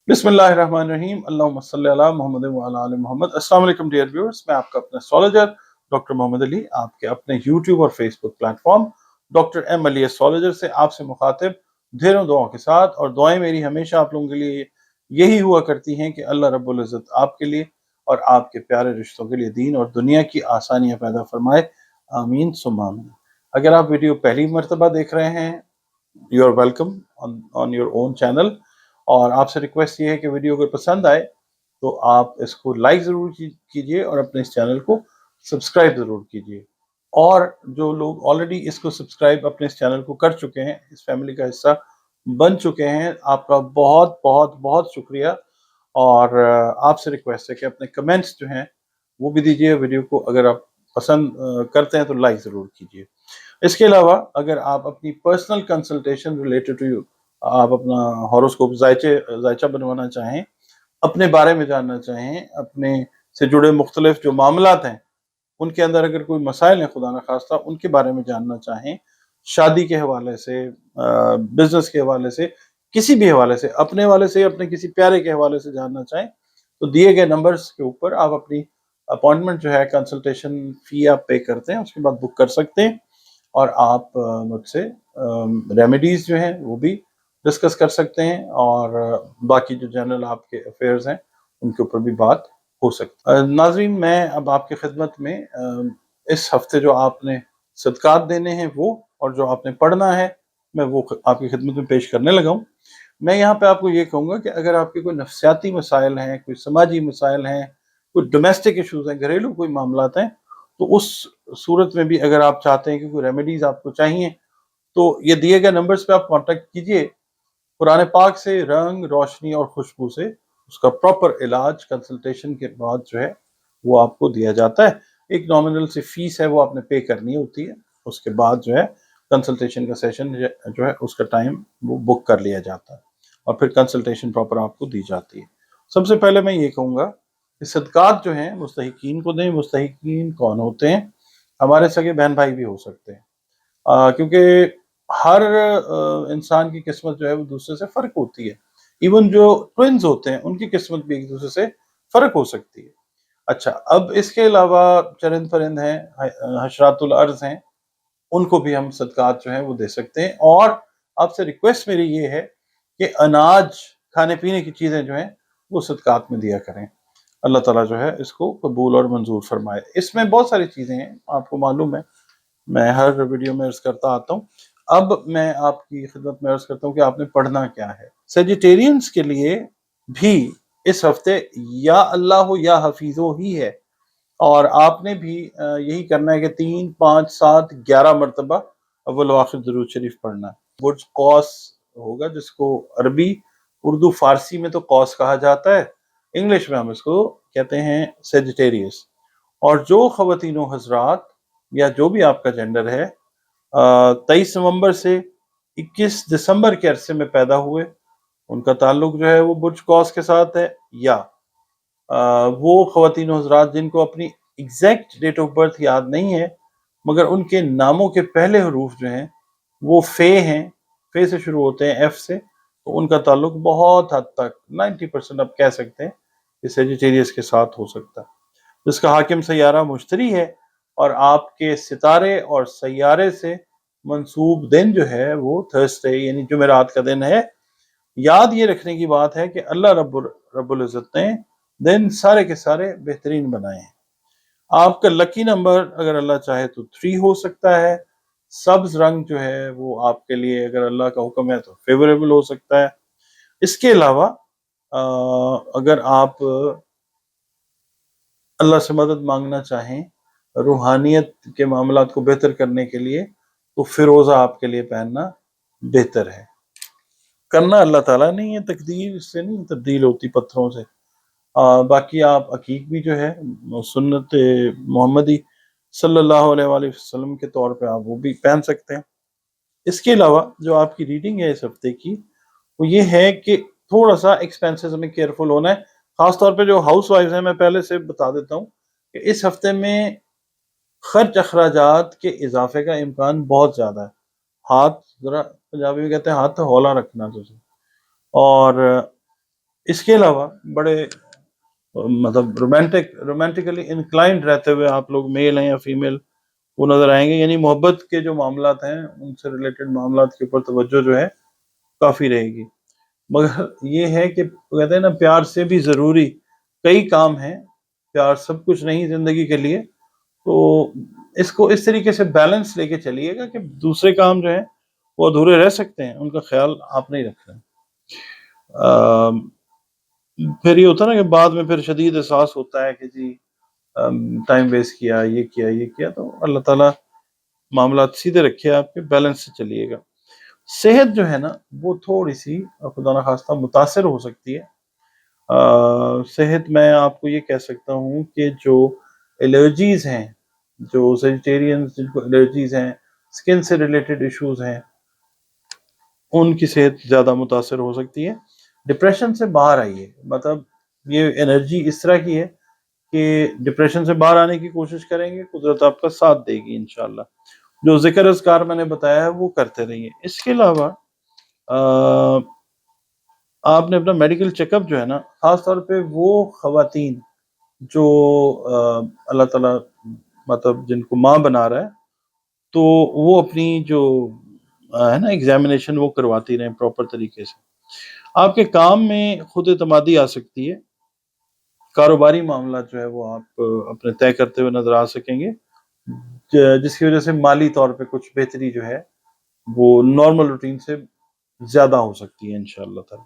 बिस्मिल्लाहिर्रहमानिर्रहीम अल्लाहुम्मा सल्ली अला मोहम्मद व अला आलि मोहम्मद। अस्सलाम वालेकुम डियर व्यूअर्स, मैं आपका अपना एस्ट्रोलॉजर डॉक्टर मोहम्मद अली आपके अपने यूट्यूब और Facebook platform doctor M Ali astrologer से आपसे मुखातिब ढेरों दुआओं के साथ। और दुआएं मेरी हमेशा आप लोगों के लिए यही हुआ करती हैं कि अल्लाह रब्बुल इज़्ज़त आपके लिए और आपके प्यारे रिश्तों के लिए दीन और दुनिया की आसानियाँ पैदा फरमाए, आमीन सुम्मा आमीन। अगर आप वीडियो पहली मर्तबा देख रहे हैं, you are welcome on your own channel. और आपसे रिक्वेस्ट ये है कि वीडियो अगर पसंद आए तो आप इसको लाइक ज़रूर कीजिए और अपने इस चैनल को सब्सक्राइब ज़रूर कीजिए। और जो लोग ऑलरेडी इसको सब्सक्राइब अपने इस चैनल को कर चुके हैं, इस फैमिली का हिस्सा बन चुके हैं, आपका बहुत बहुत बहुत शुक्रिया। और आपसे रिक्वेस्ट है कि अपने कमेंट्स जो हैं वो भी दीजिए। वीडियो को अगर आप पसंद करते हैं तो लाइक ज़रूर कीजिए। इसके अलावा अगर आप अपनी personal consultation related to you, आप अपना हॉरोस्कोप जायचा बनवाना चाहें, अपने बारे में जानना चाहें, अपने से जुड़े मुख्तलिफ जो मामलात हैं उनके अंदर अगर कोई मसाइल हैं खुदा न खास्ता उनके बारे में जानना चाहें, शादी के हवाले से, बिजनेस के हवाले से, किसी भी हवाले से, अपने वाले से, अपने किसी प्यारे के हवाले से जानना चाहें, तो दिए गए नंबर्स के ऊपर आप अपनी अपॉइंटमेंट जो है, कंसल्टेशन फी आप पे करते हैं, उसके बाद बुक कर सकते हैं। और आप मुझसे रेमेडीज़ जो हैं वो भी डिस्कस कर सकते हैं। और बाकी जो जनरल आपके अफेयर्स हैं उनके ऊपर भी बात हो सकती है। नाज़रीन, मैं अब आपकी खिदमत में इस हफ्ते जो आपने सदकात देने हैं वो और जो आपने पढ़ना है मैं वो आपकी खिदमत में पेश करने लगा हूँ। मैं यहाँ पे आपको ये कहूँगा कि अगर आपके कोई नफ्सियाती मसाइल हैं, कोई समाजी मसाइल हैं, कोई डोमेस्टिक इशूज़ हैं, घरेलू कोई मामलात हैं, तो उस सूरत में भी अगर आप चाहते हैं कि कोई रेमेडीज़ आपको चाहिए तो ये दिए गए नंबर्स पे आप कांटेक्ट कीजिए। कुरान पाक से रंग, रोशनी और खुशबू से उसका प्रॉपर इलाज कंसल्टेशन के बाद जो है वो आपको दिया जाता है। एक नॉमिनल सी फीस है वो आपने पे करनी होती है, उसके बाद जो है कंसल्टेशन का सेशन जो है उसका टाइम वो बुक कर लिया जाता है और फिर कंसल्टेशन प्रॉपर आपको दी जाती है। सबसे पहले मैं ये कहूँगा कि सदकात जो हैं मुस्तहिकीन को दें। मुस्तहिकीन कौन होते हैं? हमारे सगे बहन भाई भी हो सकते हैं, क्योंकि हर इंसान की किस्मत जो है वो दूसरे से फ़र्क होती है। इवन जो ट्विन्स होते हैं उनकी किस्मत भी एक दूसरे से फ़र्क हो सकती है। अच्छा, अब इसके अलावा चरिंद परिंद हैं, हशरातुल अर्ज़ हैं, उनको भी हम सदकात जो हैं वो दे सकते हैं। और आपसे रिक्वेस्ट मेरी ये है कि अनाज, खाने पीने की चीज़ें जो हैं वो सदकात में दिया करें। अल्लाह ताला जो है इसको कबूल और मंजूर फरमाए। इसमें बहुत सारी चीज़ें हैं, आपको मालूम है, मैं हर वीडियो में अर्ज करता आता हूँ। अब मैं आपकी खिदमत में अर्ज करता हूँ कि आपने पढ़ना क्या है। सेजिटेरियंस के लिए भी इस हफ्ते या अल्लाह हो या हफीज़ो ही है, और आपने भी यही करना है कि 3, 5, 7, 11 मरतबा अव्वल व आखिर दुरूद शरीफ पढ़ना है। बुर्ज कौस होगा, जिसको अरबी, उर्दू, फारसी में तो कौस कहा जाता है, इंग्लिश में हम इसको कहते हैं सेजिटेरियस। और जो ख़वातीनो हजरात या जो भी आपका जेंडर है 23 नवंबर से 21 दिसंबर के अरसे में पैदा हुए, उनका ताल्लुक जो है वो बुर्ज कौस के साथ है। या वो ख़वातीन हज़रात जिनको अपनी एग्जैक्ट डेट ऑफ बर्थ याद नहीं है मगर उनके नामों के पहले हरूफ जो हैं वो फे हैं, फे से शुरू होते हैं, एफ से, तो उनका ताल्लुक बहुत हद तक 90% आप कह सकते हैं कि सेजिटेरियस के साथ हो सकता है। जिसका हाकिम सैयारा मुश्तरी है और आपके सितारे और सैयारे से मंसूब दिन जो है वो थर्सडे यानी जुमेरात का दिन है। याद ये रखने की बात है कि अल्लाह रब्बुल इज़्ज़त ने दिन सारे के सारे बेहतरीन बनाए हैं। आपका लकी नंबर अगर अल्लाह चाहे तो 3 हो सकता है। सब्ज रंग जो है वो आपके लिए अगर अल्लाह का हुक्म है तो फेवरेबल हो सकता है। इसके अलावा अगर आप अल्लाह से मदद मांगना चाहें रूहानियत के मामलात को बेहतर करने के लिए तो फिरोज़ा आपके लिए पहनना बेहतर है। करना अल्लाह ताला नहीं है, तकदीर से नहीं तब्दील होती, पत्थरों से। बाकी आप अकीक भी जो है सुन्नत मोहम्मदी सल्लल्लाहु अलैहि वसल्लम के तौर पे आप वो भी पहन सकते हैं। इसके अलावा जो आपकी रीडिंग है इस हफ्ते की वो ये है कि थोड़ा सा एक्सपेंसेस में केयरफुल होना है, खास तौर पे जो हाउस वाइफ हैं। मैं पहले से बता देता हूँ कि इस हफ्ते में खर्च अखराजात के इजाफे का इम्कान बहुत ज़्यादा है। हाथ जरा, पंजाबी में कहते हैं हाथ हौला रखना तुझे। और اس کے علاوہ بڑے مطلب رومانٹیکلی انکلائنڈ رہتے ہوئے آپ لوگ میل ہیں یا فیمیل وہ نظر آئیں گے، یعنی محبت کے جو معاملات ہیں ان سے ریلیٹڈ معاملات کے اوپر توجہ جو ہے کافی رہے گی. مگر یہ ہے کہ کہتے ہیں نا پیار سے بھی ضروری کئی کام ہیں، پیار سب کچھ نہیں زندگی کے لیے، تو اس کو اس طریقے سے بیلنس لے کے چلیے گا کہ دوسرے کام جو ہیں وہ ادھورے رہ سکتے ہیں، ان کا خیال آپ نہیں رکھ رہے. پھر یہ ہوتا ہے نا کہ بعد میں پھر شدید احساس ہوتا ہے کہ جی ٹائم ویسٹ کیا، یہ کیا، تو اللہ تعالیٰ معاملات سیدھے رکھے آپ کے، بیلنس سے چلیے گا. صحت جو ہے نا وہ تھوڑی سی خدا نخواستہ متاثر ہو سکتی ہے. صحت میں آپ کو یہ کہہ سکتا ہوں کہ جو الرجیز ہیں، جو سیجیٹیرینز جن کو الرجیز ہیں، سکن سے ریلیٹڈ ایشوز ہیں، ان کی صحت زیادہ متاثر ہو سکتی ہے. ڈپریشن سے باہر آئیے، مطلب یہ انرجی اس طرح کی ہے کہ ڈپریشن سے باہر آنے کی کوشش کریں گے، قدرت آپ کا ساتھ دے گی انشاءاللہ. جو ذکر اذکار میں نے بتایا ہے وہ کرتے رہیے. اس کے علاوہ آپ نے اپنا میڈیکل چیک اپ جو ہے نا، خاص طور پہ وہ خواتین جو اللہ تعالیٰ مطلب جن کو ماں بنا رہا ہے، تو وہ اپنی جو ہے نا ایگزامینیشن وہ کرواتی رہیں پراپر طریقے سے. آپ کے کام میں خود اعتمادی آ سکتی ہے، کاروباری معاملات جو ہے وہ آپ اپنے طے کرتے ہوئے نظر آ سکیں گے، جس کی وجہ سے مالی طور پہ کچھ بہتری جو ہے وہ نارمل روٹین سے زیادہ ہو سکتی ہے انشاءاللہ تعالی.